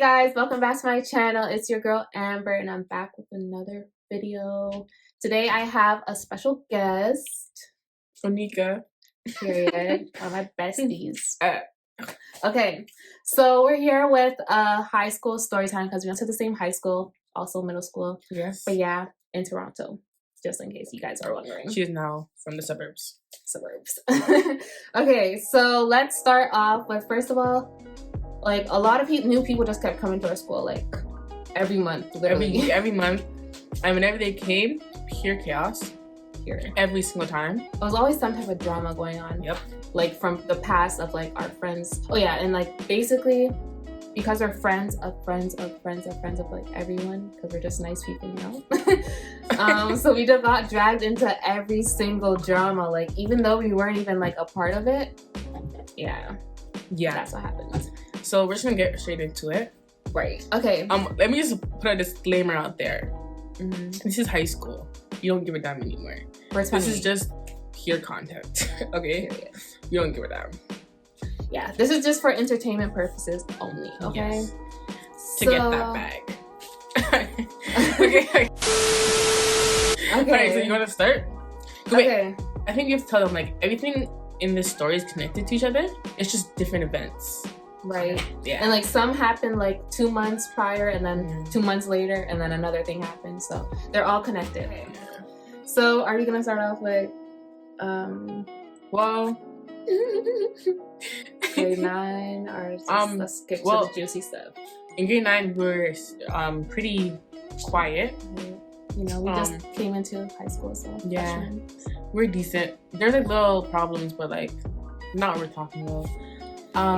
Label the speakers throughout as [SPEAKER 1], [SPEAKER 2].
[SPEAKER 1] guys, welcome back to my channel. It's your girl Amber and I'm back with another video. Today I have a special guest.
[SPEAKER 2] Onika.
[SPEAKER 1] Period. One of my besties. Okay, so we're here with high school story time because we went to the same high school, also middle school.
[SPEAKER 2] Yes.
[SPEAKER 1] But yeah, in Toronto, just in case you guys are wondering.
[SPEAKER 2] She is now from the suburbs.
[SPEAKER 1] Okay, so let's start off with, first of all, like a lot of new people just kept coming to our school like every month, literally.
[SPEAKER 2] Every month. And whenever they came, pure chaos. Every single time.
[SPEAKER 1] There was always some type of drama going on.
[SPEAKER 2] Yep.
[SPEAKER 1] Like from the past of like our friends. Oh yeah, and like basically because we're friends of friends of friends of friends of like everyone, because we're just nice people, you know. So we just got dragged into every single drama, like even though we weren't even like a part of it. Yeah, that's what happened.
[SPEAKER 2] So we're just gonna get straight into it.
[SPEAKER 1] Right. Okay.
[SPEAKER 2] Let me just put a disclaimer out there. This is high school. You don't give a damn anymore. This is just pure content. Okay. Period. You don't give a damn.
[SPEAKER 1] Yeah, this is just for entertainment purposes only. Okay.
[SPEAKER 2] Yes. To get that bag. Okay. Alright, so you want to start?
[SPEAKER 1] Okay.
[SPEAKER 2] I think you have to tell them like everything in this story is connected to each other. It's just different events.
[SPEAKER 1] Right.
[SPEAKER 2] Yeah.
[SPEAKER 1] And like some happened like 2 months prior, and then 2 months later, and then another thing happened. So they're all connected. Okay. So are you gonna start off with
[SPEAKER 2] well
[SPEAKER 1] grade 9, or just, let's skip to the juicy stuff?
[SPEAKER 2] In grade 9 we were pretty quiet.
[SPEAKER 1] You know, we just came into high school, so
[SPEAKER 2] yeah,
[SPEAKER 1] freshmen.
[SPEAKER 2] We're decent. There's like little problems, but like not what we're talking about.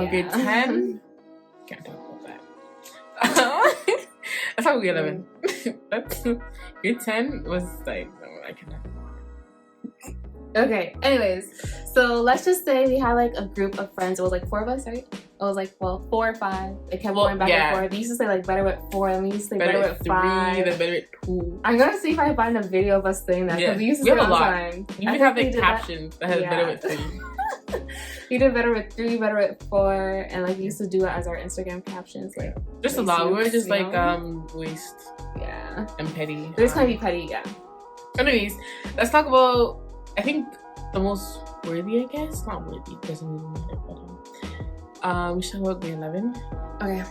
[SPEAKER 2] Grade 10, can't talk about that. That's how grade 11. Grade 10 was like, no, I cannot.
[SPEAKER 1] Okay, anyways, so let's just say we had like a group of friends. It was like 4 of us, right? It was like, well, 4 or 5. It kept going back and forth. We used to say like better with 4, and we used to say better with 5.
[SPEAKER 2] 3, then better with 2.
[SPEAKER 1] I'm gonna see if I find a video of us saying that, because we used to say
[SPEAKER 2] have a lot.
[SPEAKER 1] Time.
[SPEAKER 2] You even have like captions that has better with 3.
[SPEAKER 1] We did better with 3, better with 4, and like we used to do it as our Instagram captions. Like
[SPEAKER 2] just a lot. We were just like waste.
[SPEAKER 1] Yeah.
[SPEAKER 2] And petty.
[SPEAKER 1] We're just gonna be petty, yeah.
[SPEAKER 2] Anyways, let's talk about, I think, the most worthy, I guess. Not worthy, it doesn't even matter, but we should talk about grade 11.
[SPEAKER 1] Okay.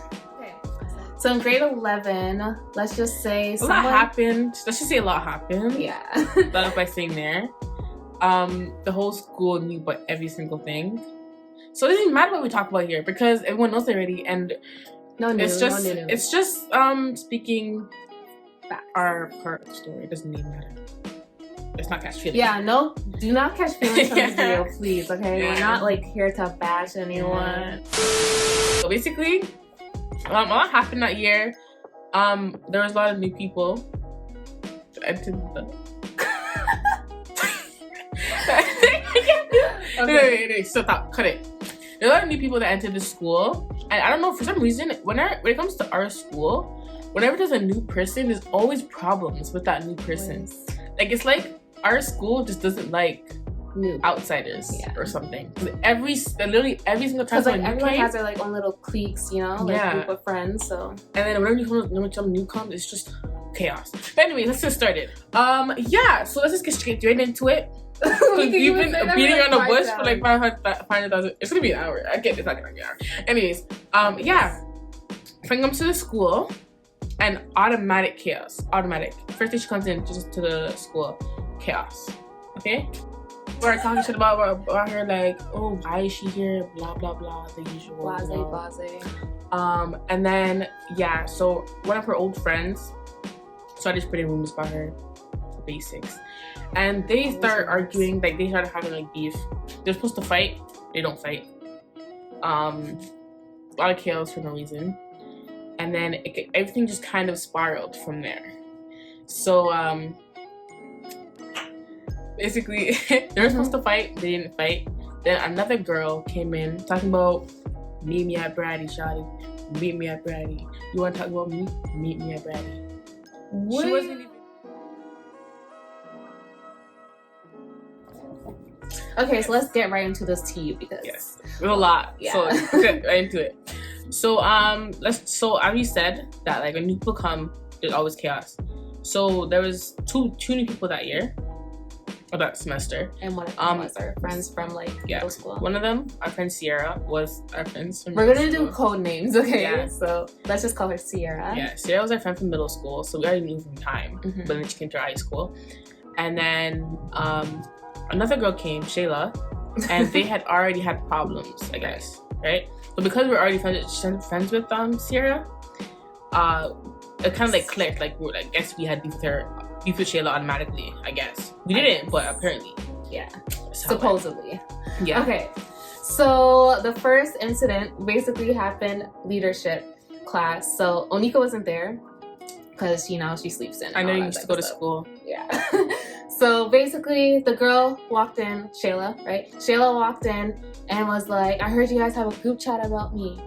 [SPEAKER 1] So in grade 11, let's just say
[SPEAKER 2] a lot happened. Let's just say a lot happened.
[SPEAKER 1] Yeah.
[SPEAKER 2] Start off by saying there. The whole school knew about every single thing. So it doesn't even matter what we talk about here because everyone knows already, and it's just speaking our part of the story. It doesn't even matter. It's not catch feelings.
[SPEAKER 1] Yeah, no, do not catch feelings from this video, please, okay? Yeah. We're not like here to bash anyone.
[SPEAKER 2] So basically, a lot happened that year. There was a lot of new people that entered the Okay. Stop. Cut it. There are a lot of new people that entered the school, and I don't know, for some reason, when it comes to our school, whenever there's a new person, there's always problems with that new person. Like, it's like our school just doesn't like new outsiders or something. Literally every single time,
[SPEAKER 1] like everyone has their like own little cliques, you know, like group of friends. So
[SPEAKER 2] and then whenever some new comes, it's just chaos. But anyway, let's get started. Yeah. So let's just get straight into it. You've been beating around the bush for like 500,000. It's gonna be an hour. I get it's not gonna be an hour. Anyways, yeah. Friend comes to the school, and automatic chaos. Automatic. First day she comes in just to the school, chaos. Okay. We're talking shit about her, like, oh, why is she here? Blah blah blah. The usual.
[SPEAKER 1] Blase.
[SPEAKER 2] And then yeah. So one of her old friends started spreading rumors about her. The basics. And they start arguing, like they started having like beef. They're supposed to fight, they don't fight. A lot of chaos for no reason. And then everything just kind of spiraled from there. So basically they were supposed to fight, they didn't fight. Then another girl came in talking about meet me at Brady, shawty. Meet me at Brady. You wanna talk about me? Meet me at Brady. She wasn't even.
[SPEAKER 1] Okay, so let's get right into this tea because
[SPEAKER 2] yes, there's a lot. Yeah. So let's get right into it. So so as we said that like when new people come, there's always chaos. So there was two new people that year. Or that semester.
[SPEAKER 1] And one of them was our friends from like middle school.
[SPEAKER 2] One of them, our friend Sierra, was our friends from
[SPEAKER 1] We're gonna do code names, okay?
[SPEAKER 2] Yeah.
[SPEAKER 1] So let's just call her Sierra.
[SPEAKER 2] Yeah, Sierra was our friend from middle school, so we already knew from time. But then she came to our high school. And then another girl came, Shayla, and they had already had problems, I guess. Right? But because we're already friends with Sierra, it kind of like clicked. Like I guess we had beef with Shayla automatically. I guess we didn't, but apparently,
[SPEAKER 1] yeah, supposedly.
[SPEAKER 2] Yeah.
[SPEAKER 1] Okay, so the first incident basically happened leadership class. So Onika wasn't there because she sleeps in.
[SPEAKER 2] I know you used to go to school.
[SPEAKER 1] Yeah. So basically, the girl walked in, Shayla, right? Shayla walked in and was like, "I heard you guys have a group chat about me."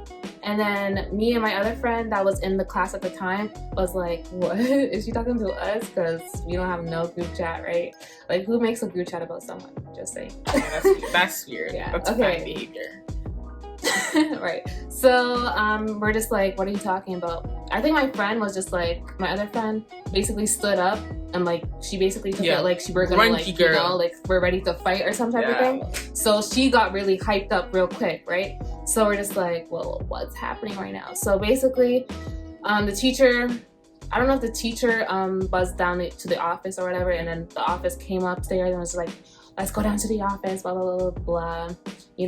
[SPEAKER 1] And then me and my other friend that was in the class at the time was like, "What? Is she talking to us? Because we don't have no group chat, right? Like, who makes a group chat about someone?" Just saying.
[SPEAKER 2] Yeah, that's weird.
[SPEAKER 1] Yeah.
[SPEAKER 2] That's bad behavior.
[SPEAKER 1] Right. So we're just like, "What are you talking about?" I think my friend was just like, my other friend basically stood up and like she basically took it like we're gonna like we're ready to fight or some type of thing. So she got really hyped up real quick, right? So we're just like, well, what's happening right now? So basically, the teacher, I don't know if the teacher buzzed down to the office or whatever, and then the office came upstairs and was like, "Let's go down to the office, blah, blah, blah, blah."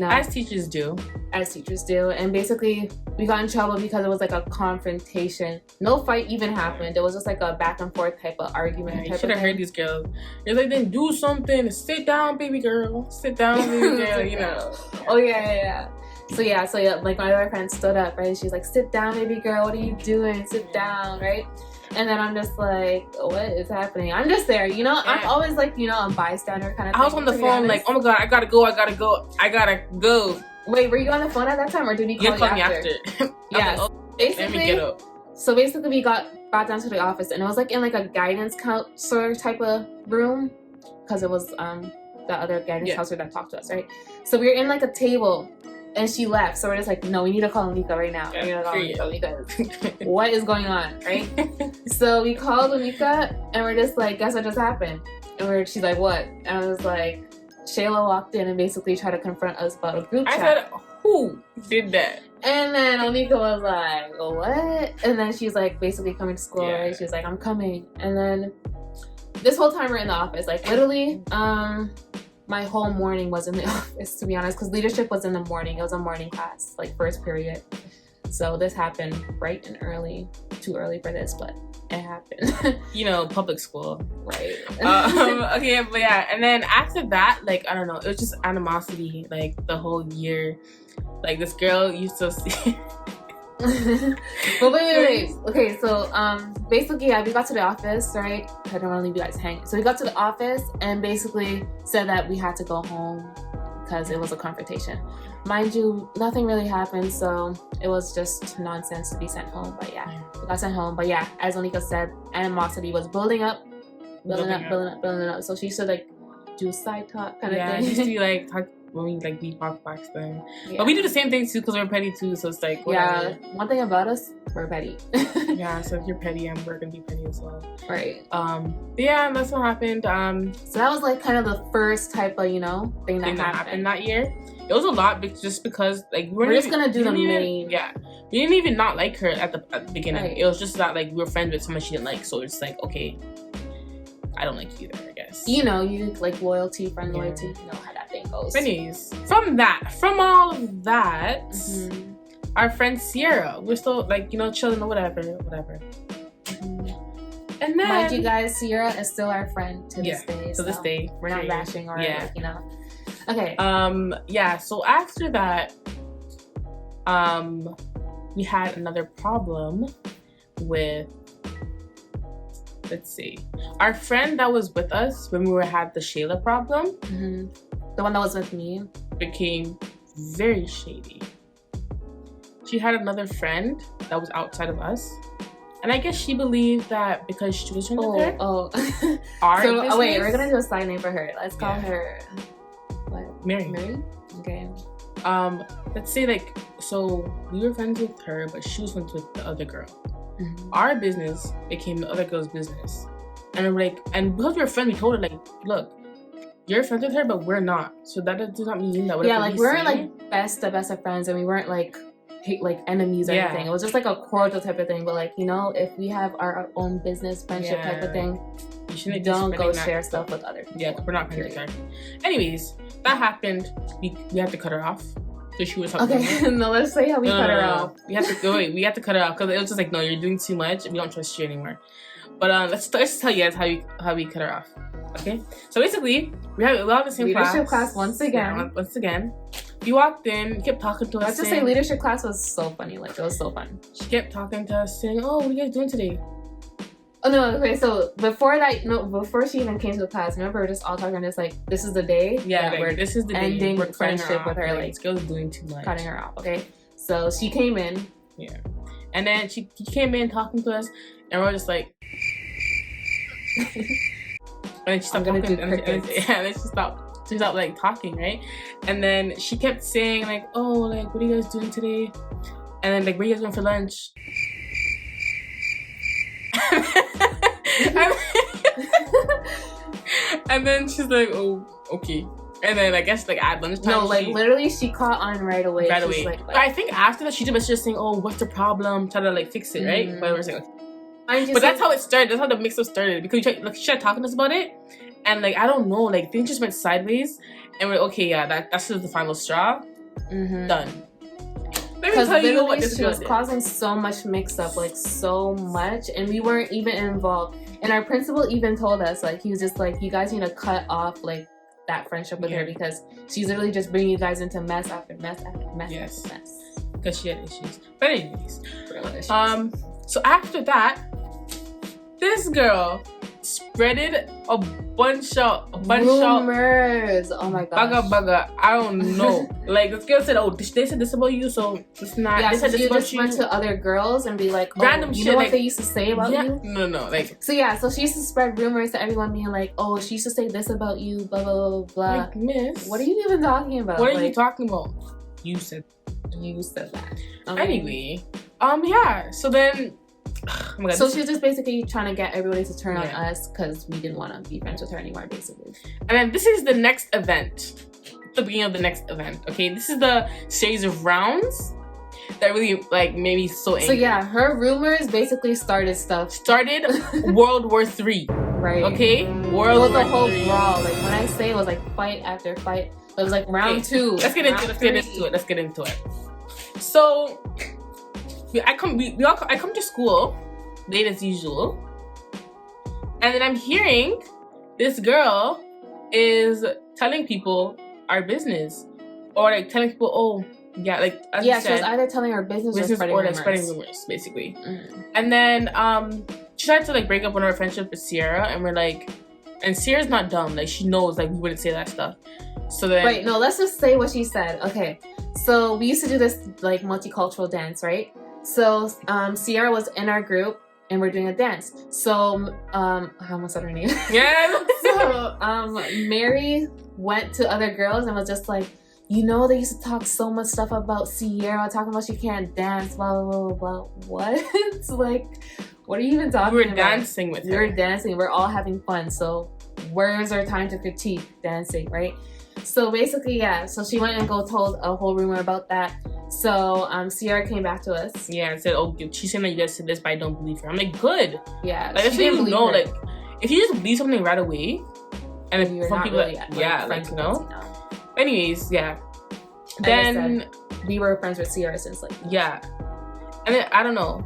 [SPEAKER 2] As teachers do.
[SPEAKER 1] As teachers do. And basically, we got in trouble because it was like a confrontation. No fight even happened. It was just like a back and forth type of argument.
[SPEAKER 2] You should have heard these girls. It's like, then do something. Sit down, baby girl. Sit down, baby girl,
[SPEAKER 1] Oh, yeah. So yeah, like my other friend stood up, right? She's like, "Sit down, baby girl. What are you doing? Sit down," right? And then I'm just like, what is happening? I'm just there, I'm always like, a bystander kind of thing.
[SPEAKER 2] I was on the phone like, "Oh my God, I gotta go.
[SPEAKER 1] Wait, were you on the phone at that time or did we call you after? Yeah,
[SPEAKER 2] like, basically, let me get up.
[SPEAKER 1] So basically we got brought down to the office and it was like in like a guidance counselor type of room because it was the other guidance counselor that talked to us, right? So we were in like a table and she left. So we're just like, no, we need to call Onika right now. We need to call Onika because what is going on, right? So we called Onika and we're just like, guess what just happened? And she's like, what? And I was like, Shayla walked in and basically tried to confront us about a group chat.
[SPEAKER 2] I said, who did that?
[SPEAKER 1] And then Onika was like, what? And then she's like basically coming to school, right? She's like, I'm coming. And then this whole time we're in the office, like literally, my whole morning was in the office, to be honest, because leadership was in the morning. It was a morning class, like first period. So this happened bright and early. Too early for this, but it happened.
[SPEAKER 2] Public school.
[SPEAKER 1] Right.
[SPEAKER 2] Okay, but yeah. And then after that, like, I don't know, it was just animosity, like, the whole year. Like, this girl used to see...
[SPEAKER 1] But wait. Okay, so basically, we got to the office, right? I don't want to leave you guys hanging. So we got to the office and basically said that we had to go home because it was a confrontation. Mind you, nothing really happened, so it was just nonsense to be sent home. But yeah, we got sent home. But yeah, as Onika said, animosity was building up. So she used to like do side talk kind of thing.
[SPEAKER 2] Yeah, she used to be like talk when we like beat box then. Yeah. But we do the same thing too because we're petty too. So it's like whatever.
[SPEAKER 1] Yeah, one thing about us, we're petty.
[SPEAKER 2] Yeah, so if you're petty, we're gonna be petty as well.
[SPEAKER 1] Right.
[SPEAKER 2] Yeah, that's what happened.
[SPEAKER 1] So that was like kind of the first type of thing that happened
[SPEAKER 2] that year. It was a lot, just because like
[SPEAKER 1] we're just gonna do the main.
[SPEAKER 2] Yeah, we didn't even not like her at the beginning. Right. It was just that like we were friends with someone she didn't like, so it's like, okay, I don't like you either, I guess.
[SPEAKER 1] You like loyalty, friend loyalty. You know how that thing goes.
[SPEAKER 2] Anyways, from all of that, our friend Sierra, we're still like chilling or whatever. And then,
[SPEAKER 1] mind you guys, Sierra is still our friend to this day.
[SPEAKER 2] To this day,
[SPEAKER 1] we're not bashing or Okay.
[SPEAKER 2] Yeah. So after that, we had another problem with. Let's see. Our friend that was with us when we had the Shayla problem,
[SPEAKER 1] the one that was with me,
[SPEAKER 2] became very shady. She had another friend that was outside of us, and I guess she believed that because she was with her.
[SPEAKER 1] Wait, we're gonna do a side name for her. Let's call her what?
[SPEAKER 2] Mary.
[SPEAKER 1] Okay.
[SPEAKER 2] let's say like, so we were friends with her, but she was friends with the other girl.
[SPEAKER 1] Mhm.
[SPEAKER 2] Our business became the other girl's business, and we're like, and because we were friends, we told her like, look, you're friends with her, but we're not. So that does not mean that.
[SPEAKER 1] Yeah, like we weren't like the best of friends, and we weren't like enemies or anything. It was just like a cordial type of thing. But like, you know, if we have our own business friendship type of thing,
[SPEAKER 2] you shouldn't
[SPEAKER 1] don't go share stuff with other people.
[SPEAKER 2] Yeah, we're not friends with her. Anyways, that happened. We had to cut her off. So she was talking.
[SPEAKER 1] Okay, no, let's say how we cut her off.
[SPEAKER 2] We had to go. Wait, we had to cut her off because it was just like, no, you're doing too much. We don't trust you anymore. But let's tell you guys how we cut her off. Okay, so basically we have the same
[SPEAKER 1] leadership class once again.
[SPEAKER 2] Yeah, once again, we walked in, we kept talking to us.
[SPEAKER 1] Let's just say leadership class was so funny. Like it was so fun.
[SPEAKER 2] She kept talking to us, saying, "Oh, what are you guys doing today?"
[SPEAKER 1] Oh no, okay, so before she even came to the class, remember we're just all talking just like, this is the day
[SPEAKER 2] this is the
[SPEAKER 1] ending
[SPEAKER 2] day we're
[SPEAKER 1] friendship with her, like
[SPEAKER 2] this girl's doing too much.
[SPEAKER 1] Cutting her off, okay? So she came in.
[SPEAKER 2] Yeah. And then she came in talking to us, and we're just like, and then she stopped talking, and then she stopped like talking, right? And then she kept saying like, oh, like, what are you guys doing today? And then like, where are you guys going for lunch? And then she's like, oh, okay. And then I guess like at lunchtime,
[SPEAKER 1] no, like literally she caught on right away.
[SPEAKER 2] Like, but I think after that she was just saying, oh, what's the problem? Try to like fix it, right? But we're saying, okay. But that's how it started. That's how the mix-up started, because she started talking to us about it, and like I don't know, like things just went sideways, and we're okay, yeah, that's just the final straw. Done. Let me tell you what this
[SPEAKER 1] she was causing so much mix-up, like so much, and we weren't even involved. And our principal even told us, like, he was just like, you guys need to cut off like that friendship with her, because she's literally just bringing you guys into mess after mess after mess after mess.
[SPEAKER 2] Because she had issues. But anyways, so after that, this girl spreaded a bunch of
[SPEAKER 1] rumors. Oh my gosh.
[SPEAKER 2] Baga. I don't know. Like this girl said, oh, they said this about you, so it's not.
[SPEAKER 1] Yeah,
[SPEAKER 2] they said
[SPEAKER 1] so
[SPEAKER 2] this
[SPEAKER 1] you
[SPEAKER 2] about
[SPEAKER 1] just went to other girls and be like, oh,
[SPEAKER 2] random
[SPEAKER 1] you
[SPEAKER 2] shit,
[SPEAKER 1] know what
[SPEAKER 2] like,
[SPEAKER 1] they used to say about you?
[SPEAKER 2] No, like.
[SPEAKER 1] So yeah, so she used to spread rumors to everyone, being like, oh, she used to say this about you, blah blah blah blah.
[SPEAKER 2] Like, miss,
[SPEAKER 1] what are you even talking about?
[SPEAKER 2] What are you talking about? You said
[SPEAKER 1] that.
[SPEAKER 2] Anyway, yeah. So then. Oh my God,
[SPEAKER 1] so she was just basically trying to get everybody to turn on us because we didn't want to be friends with her anymore, basically.
[SPEAKER 2] And then this is the next event, the beginning of the next event. Okay, this is the series of rounds that really like made me so angry.
[SPEAKER 1] So yeah, her rumors basically started
[SPEAKER 2] World War III.
[SPEAKER 1] Right.
[SPEAKER 2] Okay.
[SPEAKER 1] It was a whole brawl. Like when I say it was like fight after fight, it was like round 2.
[SPEAKER 2] Let's get into it. So. I come to school late as usual, and then I'm hearing this girl is telling people our business, or like telling people, oh yeah, like as you said,
[SPEAKER 1] she was either telling our business or spreading
[SPEAKER 2] rumors, basically. And then she tried to like break up one of our friendships with Sierra, and we're like, and Sierra's not dumb, like she knows like we wouldn't say that stuff. So then
[SPEAKER 1] wait, no, let's just say what she said. Okay, so we used to do this like multicultural dance, right? So Sierra was in our group and we're doing a dance. So I almost said her name.
[SPEAKER 2] Yeah.
[SPEAKER 1] So Mary went to other girls and was just like, you know, they used to talk so much stuff about Sierra, talking about she can't dance, blah blah blah blah. What? Like, what are you even talking about?
[SPEAKER 2] We're dancing with her.
[SPEAKER 1] We're dancing. We're all having fun. So where's our time to critique dancing, right? So basically, yeah. So she went and told a whole rumor about that. So Sierra came back to us.
[SPEAKER 2] Yeah, and said, "Oh, she's saying that you guys said this, but I don't believe her." I'm like, "Good."
[SPEAKER 1] Yeah,
[SPEAKER 2] like that's what you know. Like, if you just believe something right away, and if
[SPEAKER 1] you're
[SPEAKER 2] some
[SPEAKER 1] not
[SPEAKER 2] people,
[SPEAKER 1] really
[SPEAKER 2] like you know. Anyways, yeah. Then
[SPEAKER 1] we were friends with Sierra since like
[SPEAKER 2] yeah, and then I don't know,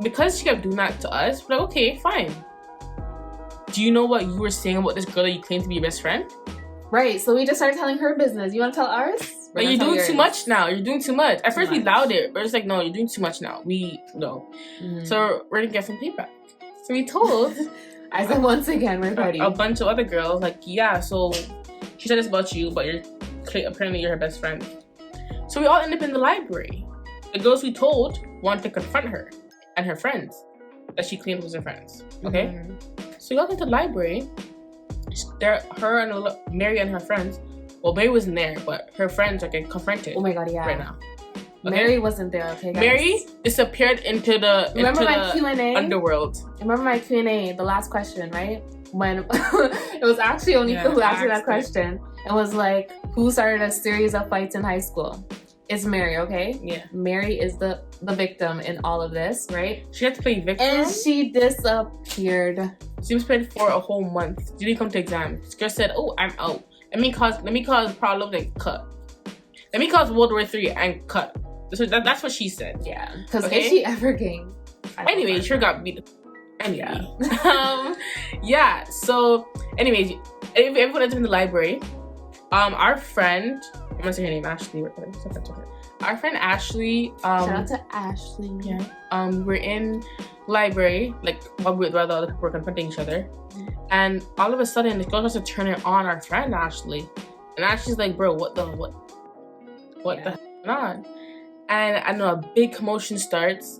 [SPEAKER 2] because she kept doing that to us. We're like, okay, fine. Do you know what you were saying about this girl that you claim to be your best friend?
[SPEAKER 1] Right. So we just started telling her business. You want to tell ours?
[SPEAKER 2] But you're doing too much now. You're doing too much. At first we allowed it, but it's like, no, you're doing too much now. So we're gonna get some feedback. So we told,
[SPEAKER 1] I said once again, we're ready.
[SPEAKER 2] A bunch of other girls, like, yeah, so she said this about you, but apparently you're her best friend. So we all end up in the library. The girls we told wanted to confront her and her friends that she claimed was her friends. Okay? So we walk into the library. Her and Mary and her friends Well, Mary wasn't there, but her friends are getting confronted.
[SPEAKER 1] Oh my god, yeah.
[SPEAKER 2] Right now. Okay?
[SPEAKER 1] Mary wasn't there, okay, guys?
[SPEAKER 2] Mary disappeared into the
[SPEAKER 1] Q&A?
[SPEAKER 2] underworld.
[SPEAKER 1] Remember my Q&A, the last question, right? When it was actually Onika who asked me that question. It was like, who started a series of fights in high school? It's Mary, okay?
[SPEAKER 2] Yeah.
[SPEAKER 1] Mary is the victim in all of this, right?
[SPEAKER 2] She had to play victim.
[SPEAKER 1] And she disappeared.
[SPEAKER 2] She was played for a whole month. Didn't come to exam. This girl said, "Oh, I'm out. Let me cause problems and cut. Let me cause World War III and cut." That's what she said.
[SPEAKER 1] Yeah. Because if she ever came.
[SPEAKER 2] Anyway, sure got beat. Anyway. Yeah. So, anyways, everyone is in the library. Our friend, I'm gonna say her name, Ashley. Our friend Ashley.
[SPEAKER 1] Shout out to Ashley.
[SPEAKER 2] Yeah. We're in library, like while the other people were confronting each other, and all of a sudden, the girl starts to turn it on our friend Ashley, and Ashley's like, "Bro, what the hell going on?" And I know a big commotion starts,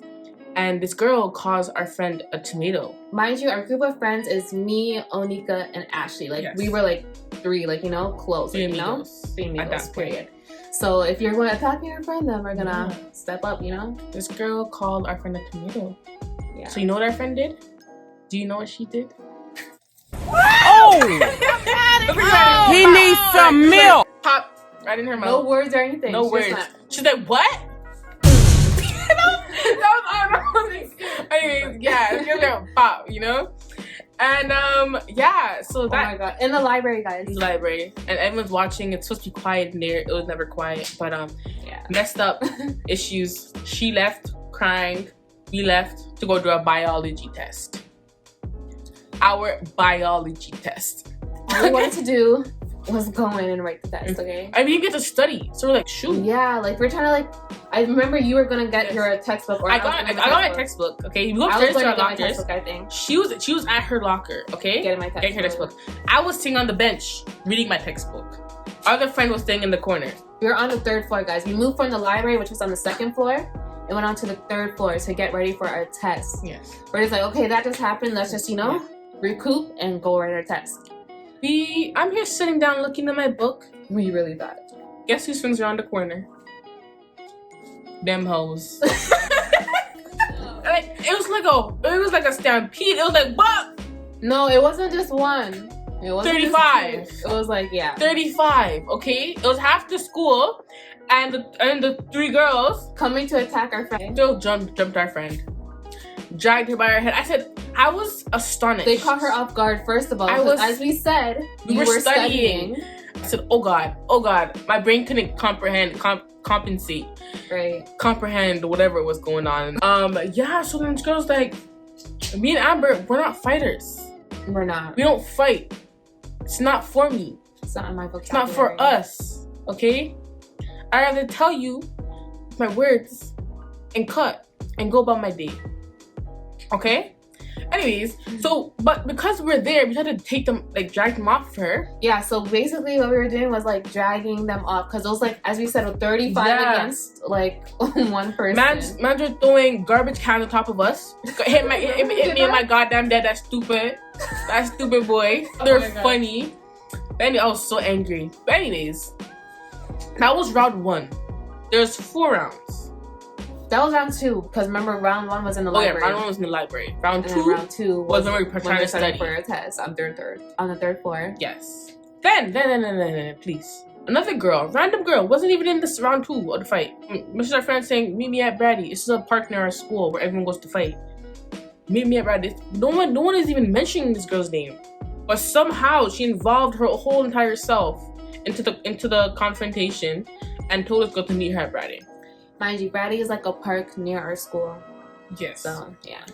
[SPEAKER 2] and this girl calls our friend a tomato.
[SPEAKER 1] Mind you, our group of friends is me, Onika, and Ashley. Like we were like three, like close,
[SPEAKER 2] three
[SPEAKER 1] amigos, period. So if you're going to attack your friend, then we're gonna step up,
[SPEAKER 2] This girl called our friend a tomato.
[SPEAKER 1] Yeah.
[SPEAKER 2] So you know what our friend did? Do you know what she did?
[SPEAKER 3] Oh! He needs some milk.
[SPEAKER 2] Pop right in her mouth.
[SPEAKER 1] No words or anything.
[SPEAKER 2] No words. She's like, what? Anyways, yeah, give it a pop, And yeah, so that.
[SPEAKER 1] Oh my god, in the library, guys.
[SPEAKER 2] In the library, and everyone's watching. It's supposed to be quiet in there. It was never quiet, but messed up issues. She left crying. We left to go do a biology test. Our biology test.
[SPEAKER 1] All we wanted to do was go in and write the test, okay?
[SPEAKER 2] I mean, you get to study, so we're like, shoot.
[SPEAKER 1] Yeah, like we're trying to I remember you were gonna get your textbook. Or
[SPEAKER 2] I got my textbook. Okay, we go upstairs to our lockers.
[SPEAKER 1] I think
[SPEAKER 2] she was at her locker. Okay, getting her textbook. I was sitting on the bench reading my textbook. Our other friend was staying in the corner.
[SPEAKER 1] We were on the 3rd floor, guys. We moved from the library, which was on the 2nd floor, and went on to the 3rd floor to get ready for our test.
[SPEAKER 2] Yes.
[SPEAKER 1] We're just like, okay, that just happened. Let's just recoup and go write our test.
[SPEAKER 2] I'm here sitting down looking at my book.
[SPEAKER 1] We really thought.
[SPEAKER 2] Guess who swings around the corner? Them hoes. It was like a stampede. It was like, what?
[SPEAKER 1] No, it wasn't just one. It wasn't
[SPEAKER 2] 35.
[SPEAKER 1] It was
[SPEAKER 2] 35. Okay, it was half the school, and the 3 girls
[SPEAKER 1] coming to attack our friend.
[SPEAKER 2] Still jumped our friend, dragged her by her head. I was astonished.
[SPEAKER 1] They caught her off guard. First of all, as we said,
[SPEAKER 2] we were studying. I said, oh god, my brain couldn't compensate,
[SPEAKER 1] right?
[SPEAKER 2] Comprehend whatever was going on. Yeah. So then this girl's like, me and Amber, we're not fighters.
[SPEAKER 1] We're not.
[SPEAKER 2] We don't fight. It's not for me.
[SPEAKER 1] It's not in my vocabulary.
[SPEAKER 2] It's not for us. Okay. I rather tell you my words and cut and go about my day. Okay. Anyways, but because we're there, we had to take them, drag them off for her.
[SPEAKER 1] Yeah, so basically what we were doing was dragging them off, because it was as we said, 35 against one person.
[SPEAKER 2] Mans were throwing garbage cans on top of us. Hit me in my goddamn dad, that stupid boy. They're funny. But anyway, I was so angry. But anyways, that was round 1. There's 4 rounds.
[SPEAKER 1] That was round 2, because remember round 1 was in the library.
[SPEAKER 2] Oh yeah, round 1 was in the library. Round 2
[SPEAKER 1] was
[SPEAKER 2] when we were trying to study
[SPEAKER 1] for a test on the 3rd floor.
[SPEAKER 2] Yes. Then, please. Another girl, random girl, wasn't even in this round 2 of the fight. Mrs. Our friend saying, meet me at Brady. This is a park near our school where everyone goes to fight. Meet me at Brady. No one is even mentioning this girl's name. But somehow she involved her whole entire self into the confrontation and told us to go to meet her at Brady.
[SPEAKER 1] Mind you, Brady is a park near our school.
[SPEAKER 2] Yes.
[SPEAKER 1] So, yeah.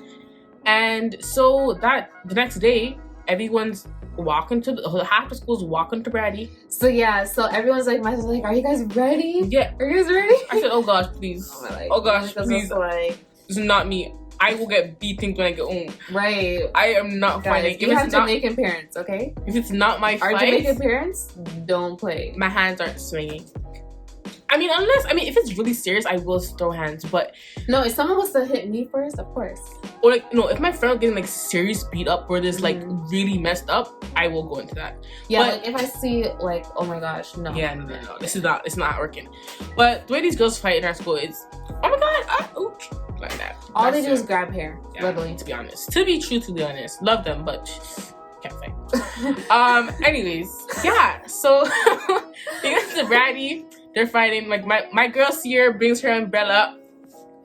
[SPEAKER 2] And so the next day, everyone's walking half the school's walking to Brady.
[SPEAKER 1] So yeah, so everyone's are you guys ready?
[SPEAKER 2] Yeah.
[SPEAKER 1] Are you guys ready?
[SPEAKER 2] I said, oh gosh, please. Oh gosh, please. It's not me. I will get beaten when I get home.
[SPEAKER 1] Right.
[SPEAKER 2] I am not fighting.
[SPEAKER 1] You have Jamaican parents, okay?
[SPEAKER 2] If it's not my fight.
[SPEAKER 1] Our Jamaican parents don't play.
[SPEAKER 2] My hands aren't swinging. I mean, if it's really serious, I will throw hands. But
[SPEAKER 1] no, if someone was to hit me first, of course.
[SPEAKER 2] Or like, no, if my friend was getting like serious beat up or this like really messed up, I will go into that.
[SPEAKER 1] Yeah,
[SPEAKER 2] but,
[SPEAKER 1] like if I see like, oh my gosh, no.
[SPEAKER 2] Yeah, no. It's not working. But the way these girls fight in our school is, oh my god, oops, like that.
[SPEAKER 1] All they do is grab hair, literally.
[SPEAKER 2] To be honest, to be honest, love them, but can't fight. Anyways, yeah. So they get to Bratty. They're fighting. Like my girl Sierra brings her umbrella,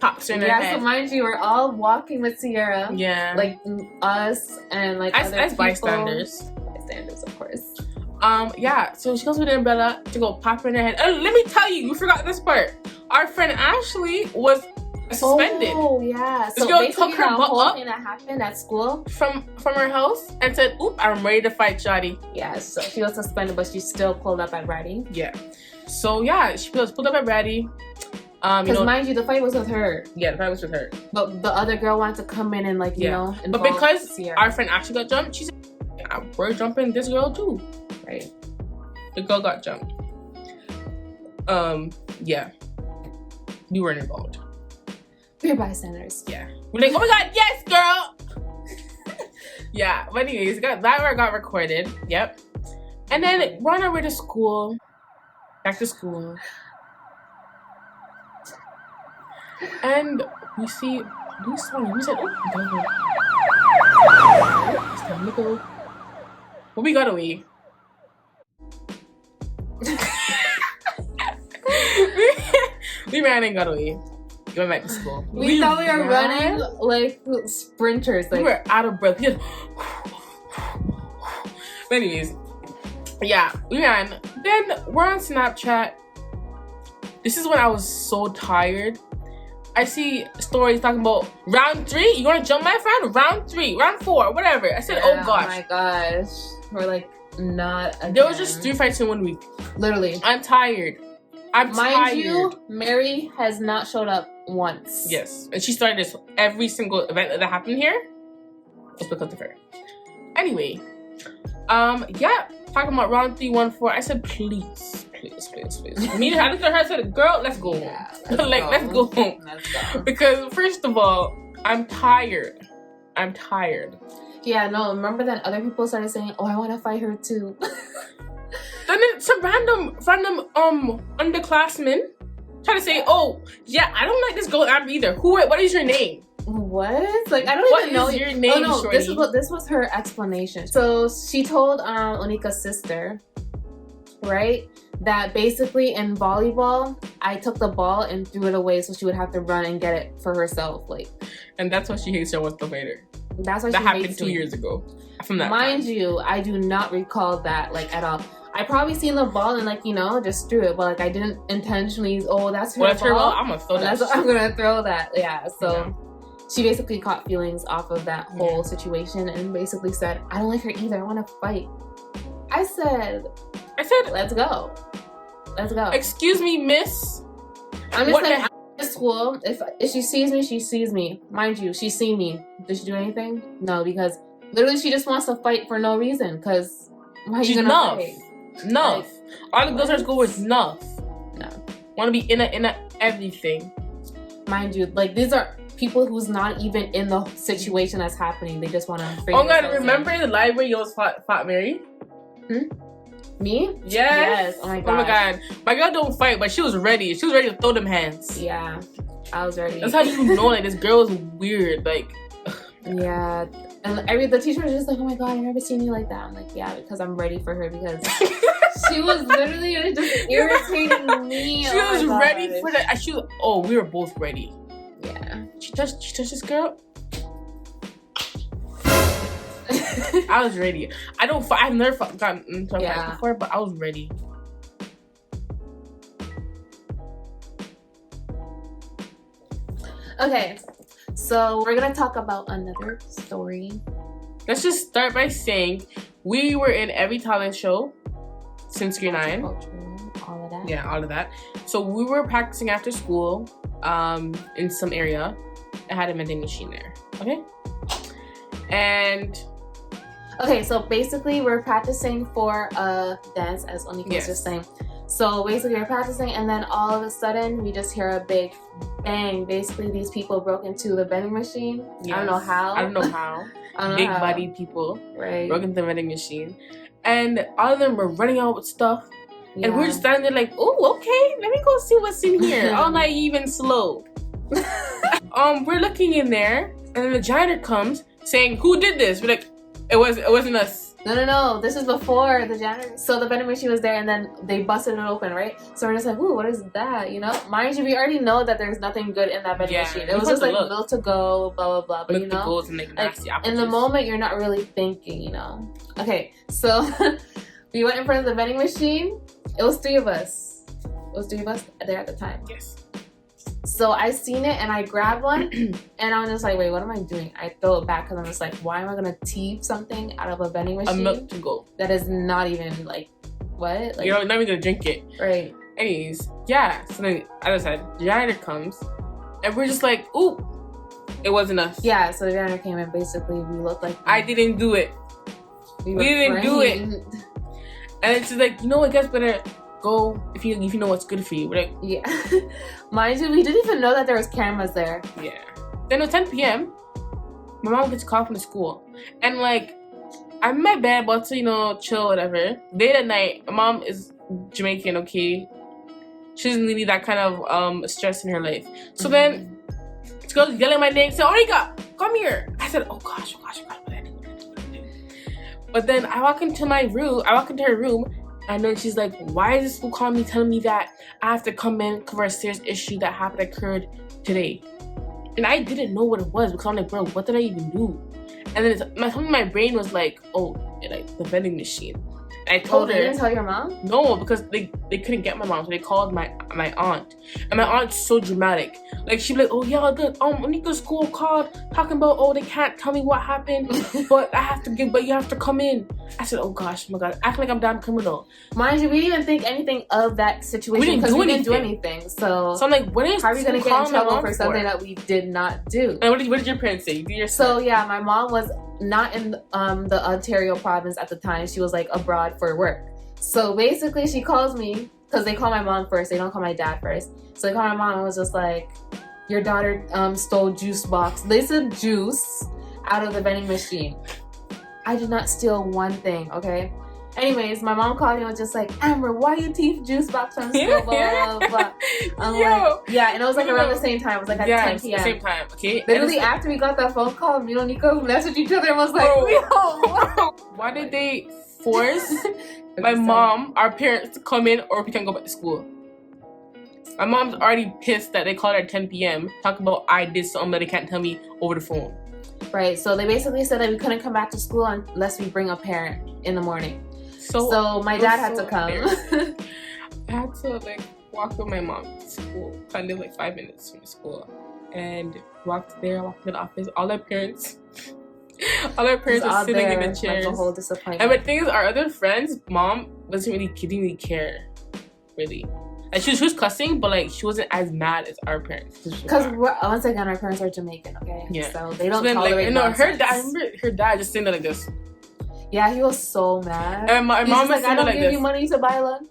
[SPEAKER 2] pops her in her head.
[SPEAKER 1] Yeah, so mind you, we're all walking with Sierra.
[SPEAKER 2] Yeah.
[SPEAKER 1] Like us and like
[SPEAKER 2] as bystanders.
[SPEAKER 1] Bystanders, of course.
[SPEAKER 2] Yeah. So she goes with the umbrella to go pop her in her head. Let me tell you, we forgot this part. Our friend Ashley was suspended.
[SPEAKER 1] Oh yeah.
[SPEAKER 2] This
[SPEAKER 1] So
[SPEAKER 2] girl
[SPEAKER 1] basically
[SPEAKER 2] took her
[SPEAKER 1] the
[SPEAKER 2] butt
[SPEAKER 1] whole
[SPEAKER 2] up
[SPEAKER 1] thing that happened at school
[SPEAKER 2] from her house and said, "Oop, I'm ready to fight, Shawty."
[SPEAKER 1] Yeah. So she was suspended, but she still pulled up at Bratty.
[SPEAKER 2] Yeah. So yeah, she was pulled up at Bratty.
[SPEAKER 1] Because mind you, the fight was with her.
[SPEAKER 2] Yeah, the fight was with her.
[SPEAKER 1] But the other girl wanted to come in and like you know.
[SPEAKER 2] But because
[SPEAKER 1] Sierra.
[SPEAKER 2] our friend actually got jumped, she said, yeah, "We're jumping this girl too."
[SPEAKER 1] Right.
[SPEAKER 2] The girl got jumped. Yeah. We weren't involved.
[SPEAKER 1] We're bystanders.
[SPEAKER 2] Yeah. We're like, oh my god, yes, girl. Yeah. But anyways, that got recorded. Yep. And then we're on our way to school. Back to school. And we see this song. We said, oh, it's time to go. But we got away. We ran and got away. We went back to school.
[SPEAKER 1] We thought we were running like sprinters. Like
[SPEAKER 2] we were out of breath. But anyways, yeah, we ran. Then we're on Snapchat. This is when I was so tired. I see stories talking about round 3. You want to jump my friend? Round 3, round 4, whatever. I said, oh gosh.
[SPEAKER 1] Oh my gosh. We're like not again.
[SPEAKER 2] There was just 3 fights in 1 week.
[SPEAKER 1] Literally.
[SPEAKER 2] I'm tired. Mind tired.
[SPEAKER 1] You, Mary has not showed up once.
[SPEAKER 2] Yes. And she started this every single event that happened here was because of her. Anyway. Yeah. Talking about round 3, 1, 4. I said, please. Me, I looked at her and said, girl, let's go home. Let's go home. Let's go. Because first of all, I'm tired. Yeah,
[SPEAKER 1] no, remember that other people started saying, oh, I want to fight her too.
[SPEAKER 2] Then it's a random underclassman trying to say, oh, yeah, I don't like this girl Amber either. What is your name?
[SPEAKER 1] What? Like, I don't even know.
[SPEAKER 2] What is your name,
[SPEAKER 1] no,
[SPEAKER 2] shorty?
[SPEAKER 1] This was her explanation. So she told Onika's sister, right, that basically in volleyball, I took the ball and threw it away so she would have to run and get it for herself. Like, and
[SPEAKER 2] that's why she hates her. What's the fighter?
[SPEAKER 1] That's why
[SPEAKER 2] that
[SPEAKER 1] she
[SPEAKER 2] happened
[SPEAKER 1] hates
[SPEAKER 2] 2
[SPEAKER 1] me.
[SPEAKER 2] years ago. From that
[SPEAKER 1] Mind
[SPEAKER 2] time.
[SPEAKER 1] you, I do not recall that like at all. I probably seen the ball and like, you know, just threw it, but like I didn't intentionally. Oh, that's her ball.
[SPEAKER 2] I'm gonna throw that.
[SPEAKER 1] I'm gonna throw that. Yeah. So she basically caught feelings off of that whole situation and basically said, "I don't like her either. I want to fight." I said, let's go. Let's go.
[SPEAKER 2] Excuse me, miss.
[SPEAKER 1] I'm just saying, at school, if she sees me, she sees me. Mind you, she seen me. Did she do anything? No, because literally she just wants to fight for no reason. Because why are you gonna fight?
[SPEAKER 2] Enough. All the girls at school was enough.
[SPEAKER 1] No.
[SPEAKER 2] Want to be in a everything.
[SPEAKER 1] Mind you, like these are people who's not even in the situation that's happening. They just want to.
[SPEAKER 2] Oh god, remember the library you always fought Mary?
[SPEAKER 1] Me?
[SPEAKER 2] Yes.
[SPEAKER 1] Oh my god.
[SPEAKER 2] Oh my god. My girl don't fight, but she was ready. She was ready to throw them hands.
[SPEAKER 1] Yeah, I was ready.
[SPEAKER 2] That's how you know like this girl is weird. Like.
[SPEAKER 1] Yeah. And the teacher was just like, oh my god, I've never seen you like that. I'm like, yeah, because I'm ready for her because she was literally just irritating me.
[SPEAKER 2] She was ready for that. We were both ready.
[SPEAKER 1] Yeah.
[SPEAKER 2] She touched this girl. I was ready. I've never gotten into a fight before, but I was ready.
[SPEAKER 1] Okay. So we're gonna talk about another story.
[SPEAKER 2] Let's just start by saying we were in every talent show since grade 9.
[SPEAKER 1] All of that.
[SPEAKER 2] Yeah, all of that. So we were practicing after school in some area. I had a vending machine there. Okay? And
[SPEAKER 1] okay, so basically we're practicing for a dance, as Onika was just saying. So basically we're practicing, and then all of a sudden we just hear a big bang. Basically these people broke into the vending machine.
[SPEAKER 2] Yes.
[SPEAKER 1] I don't know how.
[SPEAKER 2] I don't know how. Big bodied people broke into the vending machine. And all of them were running out with stuff. Yeah. And we're just standing there like, oh, okay, let me go see what's in here. All naive and slow. We're looking in there, and then the janitor comes saying, who did this? We're like, it wasn't us.
[SPEAKER 1] No. This is before the janitor. So the vending machine was there, and then they busted it open, right? So we're just like, ooh, what is that? You know? Mind you, we already know that there's nothing good in that vending machine. It was just like milk to go, blah, blah, blah. But
[SPEAKER 2] milk
[SPEAKER 1] you know,
[SPEAKER 2] to go to make nasty
[SPEAKER 1] like, in the moment, you're not really thinking, you know? Okay, so we went in front of the vending machine. It was 3 of us. There at the time.
[SPEAKER 2] Yes.
[SPEAKER 1] So I seen it and I grabbed one and I was just like, wait, what am I doing? I throw it back because I'm just like, why am I gonna thief something out of a vending machine?
[SPEAKER 2] A milk to go.
[SPEAKER 1] That is not even like, what? Like,
[SPEAKER 2] you're not even gonna drink it.
[SPEAKER 1] Right.
[SPEAKER 2] Anyways, yeah. So then, as I said, the janitor comes and we're just like, ooh, it wasn't us.
[SPEAKER 1] Yeah, so the janitor came and basically we looked like,
[SPEAKER 2] I didn't do it. We didn't do it. And then she's like, you know what, I guess better go if you know what's good for you. We're like,
[SPEAKER 1] yeah. Mind you, we didn't even know that there was cameras there.
[SPEAKER 2] Yeah. Then at 10 p.m., my mom gets a call from the school. And like, I'm in my bed about to, you know, chill, whatever. Late at night, my mom is Jamaican, okay? She doesn't really need that kind of stress in her life. So then, this girl's yelling my name, saying, Origa, come here. I said, oh gosh, what I do? But then I walk into her room, and then she's like, why is this school calling me, telling me that I have to come in cover a serious issue that occurred today? And I didn't know what it was because I'm like, bro, what did I even do? And then something in my brain was like, oh, like the vending machine. And I told her.
[SPEAKER 1] You didn't tell your mom?
[SPEAKER 2] No, because they couldn't get my mom, so they called my aunt. And my aunt's so dramatic. Like, she'd be like, oh yeah, Nika's school called talking about, oh, they can't tell me what happened, but you have to come in. I said, oh gosh, oh my god, acting like I'm damn criminal.
[SPEAKER 1] Mind you, we didn't even think anything of that situation because we didn't do anything. So
[SPEAKER 2] I'm like, how are we gonna get in trouble
[SPEAKER 1] for something that we did not do?
[SPEAKER 2] And what did your parents say?
[SPEAKER 1] So yeah, my mom was not in the Ontario province at the time. She was like abroad for work. So basically she calls me, because they call my mom first, they don't call my dad first. So they call my mom and was just like, your daughter stole juice box. They said juice out of the vending machine. I did not steal one thing, okay? Anyways, my mom called me and was just like, Amber, why you thief juice box from school, blah, blah, blah. I'm like, yeah, and it was like around the same time. It was like at 10 p.m.
[SPEAKER 2] Same time, okay?
[SPEAKER 1] Literally after we got that phone call, me and Nico messaged each other and was like,
[SPEAKER 2] why did they force my mom, our parents, to come in or we can't go back to school? My mom's already pissed that they called her at 10 p.m. talking about I did something that they can't tell me over the phone.
[SPEAKER 1] Right, so they basically said that we couldn't come back to school unless we bring a parent in the morning. So my dad had to come.
[SPEAKER 2] I had to like walk with my mom to school. I lived like 5 minutes from school, and walked to the office. All our parents are sitting in the chairs.
[SPEAKER 1] Like a whole disappointment.
[SPEAKER 2] And the thing is, our other friends' mom didn't really care, really. Like she was cussing, but like she wasn't as mad as our parents.
[SPEAKER 1] Because once again, our parents are Jamaican, okay?
[SPEAKER 2] Yeah.
[SPEAKER 1] So they don't tolerate nonsense.
[SPEAKER 2] Her dad. I remember her dad just saying that like this.
[SPEAKER 1] Yeah, he was so mad.
[SPEAKER 2] And my mom was
[SPEAKER 1] like, I don't
[SPEAKER 2] like
[SPEAKER 1] give
[SPEAKER 2] this.
[SPEAKER 1] You money to buy lunch.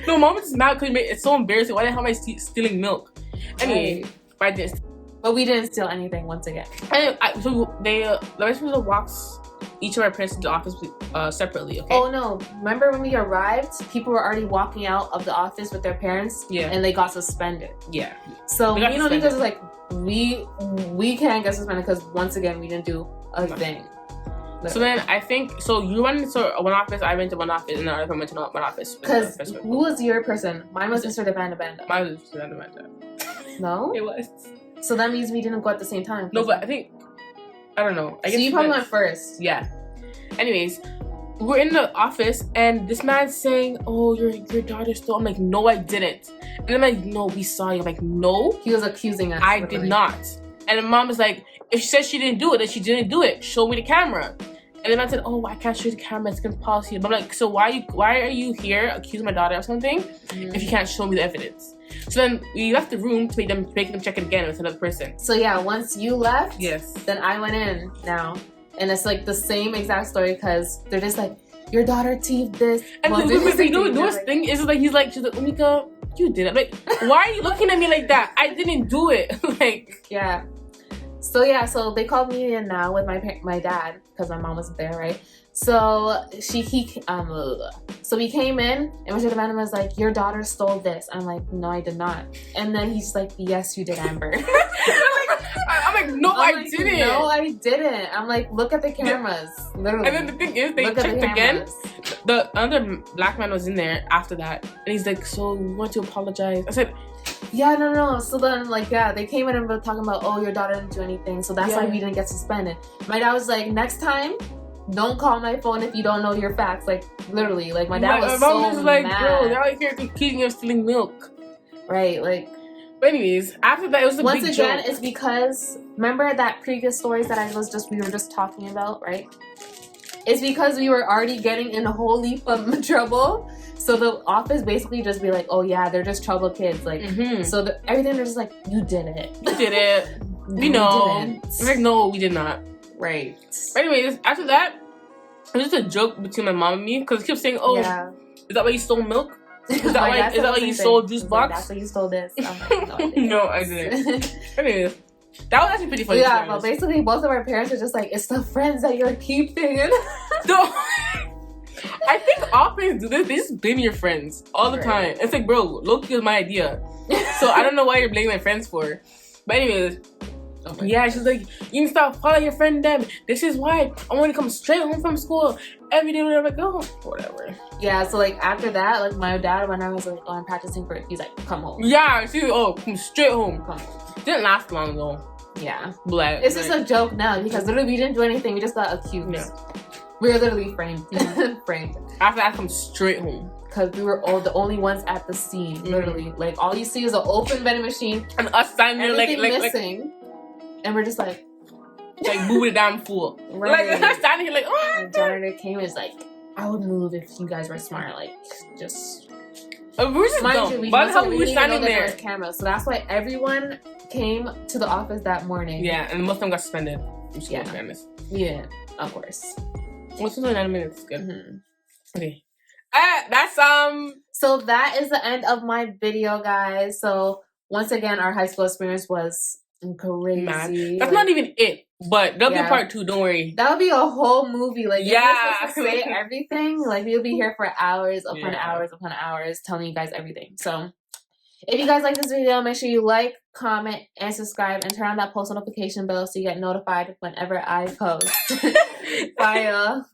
[SPEAKER 2] No, mom was just mad because it's so embarrassing. Why the hell am I stealing milk? Anyway, but
[SPEAKER 1] we didn't steal anything once again.
[SPEAKER 2] And so the vice principal walks each of our parents into the office separately. Okay.
[SPEAKER 1] Oh no! Remember when we arrived? People were already walking out of the office with their parents.
[SPEAKER 2] Yeah.
[SPEAKER 1] And they got suspended.
[SPEAKER 2] Yeah.
[SPEAKER 1] So because like we can't get suspended because once again we didn't do a thing.
[SPEAKER 2] So then I think you went into one office, I went to one office, and the other one went to one office.
[SPEAKER 1] Because who was your person? Mine was Mr. Banda.
[SPEAKER 2] Mine was Mr. Banda.
[SPEAKER 1] No?
[SPEAKER 2] It was.
[SPEAKER 1] So that means we didn't go at the same time.
[SPEAKER 2] No, but I don't know. I guess
[SPEAKER 1] you probably went first.
[SPEAKER 2] Yeah. Anyways, we're in the office and this man's saying, oh, your daughter stole. I'm like, no, I didn't. And I'm like, no, we saw you. I'm like, no.
[SPEAKER 1] He was accusing us.
[SPEAKER 2] I did not. And the mom was like, if she says she didn't do it, then she didn't do it. Show me the camera. And then I said, oh, I can't show you the camera. It's against policy. But I'm like, so why are you here accusing my daughter of something if you can't show me the evidence? So then we left the room to make them check it again with another person.
[SPEAKER 1] So yeah, once you left,
[SPEAKER 2] yes,
[SPEAKER 1] then I went in now. And it's like the same exact story because they're just like, your daughter teethed this.
[SPEAKER 2] And
[SPEAKER 1] well,
[SPEAKER 2] the worst thing is like she's like, Omika, you did it. Like, why are you looking at me like that? I didn't do it. Like,
[SPEAKER 1] yeah. So they called me in now with my dad because my mom wasn't there, right? So so we came in and Mr. Demanda was like, your daughter stole this. I'm like, no, I did not. And then he's like, yes, you did, Amber.
[SPEAKER 2] I'm like, no, I didn't.
[SPEAKER 1] No, I didn't. I'm like, look at the cameras, literally.
[SPEAKER 2] And then the thing is, they checked again. The other black man was in there after that, and he's like, so we want to apologize. I said,
[SPEAKER 1] yeah, no. So then, like, yeah, they came in and were talking about, oh, your daughter didn't do anything, so that's why we didn't get suspended. My dad was like, next time, don't call my phone if you don't know your facts. Like, literally, like, my dad was so
[SPEAKER 2] was like,
[SPEAKER 1] mad.
[SPEAKER 2] bro, you're out here accusing of stealing milk.
[SPEAKER 1] Right, like.
[SPEAKER 2] But anyways, after that, it was a
[SPEAKER 1] once
[SPEAKER 2] big
[SPEAKER 1] again,
[SPEAKER 2] joke.
[SPEAKER 1] it's because, remember that previous stories that we were just talking about, right? It's because we were already getting in a whole heap of trouble. So the office basically just be like, oh yeah, they're just trouble kids. Like, so everything they're just like, you did it.
[SPEAKER 2] You did it. We know. It's like, no, we did not.
[SPEAKER 1] Right.
[SPEAKER 2] But anyways, after that, it was just a joke between my mom and me because he kept saying, oh, is that why you stole milk? Is that why you stole juice box?
[SPEAKER 1] That's why you stole this. I'm like,
[SPEAKER 2] no, I didn't. Anyways, that was actually pretty funny.
[SPEAKER 1] Yeah, but basically both of our parents are just like, it's the friends that you're keeping.
[SPEAKER 2] No. I think all parents do this. They just blame your friends all the time. It's like, bro, Loki was my idea. So I don't know why you're blaming my friends for. But anyways, she's like, you need to stop following your friend them. This is why I want to come straight home from school every day. I'm like, oh, whatever.
[SPEAKER 1] Yeah, so like after that, like my dad, when I was like, oh, I'm practicing for it, he's like, come home.
[SPEAKER 2] Yeah, come straight home. Come home. Didn't last long though.
[SPEAKER 1] Yeah.
[SPEAKER 2] But
[SPEAKER 1] it's just a joke now because literally we didn't do anything. We just got accused. Yeah. We were literally framed. Framed.
[SPEAKER 2] After that, I come straight home.
[SPEAKER 1] Because we were all the only ones at the scene. Literally. Like all you see is an open vending machine.
[SPEAKER 2] And us standing there like
[SPEAKER 1] missing. And we're just like
[SPEAKER 2] moving damn fool.
[SPEAKER 1] Right.
[SPEAKER 2] Like we're standing here like, oh.
[SPEAKER 1] The janitor came and was like, I would move if you guys were smart. Like just
[SPEAKER 2] we're just dumb. By the time we were standing there,
[SPEAKER 1] camera. So that's why everyone came to the office that morning.
[SPEAKER 2] Yeah, and most of them got suspended.
[SPEAKER 1] Yeah, of course.
[SPEAKER 2] What's 9 minutes? Good. Okay. That's
[SPEAKER 1] So that is the end of my video, guys. So once again, our high school experience was crazy.
[SPEAKER 2] Man, that's not even it. But that'll be part 2. Don't worry.
[SPEAKER 1] That would be a whole movie. Like, if you're supposed to say everything, like we'll be here for hours upon hours upon hours telling you guys everything. So if you guys like this video, make sure you like, comment, and subscribe, and turn on that post notification bell so you get notified whenever I post. Bye, y'all.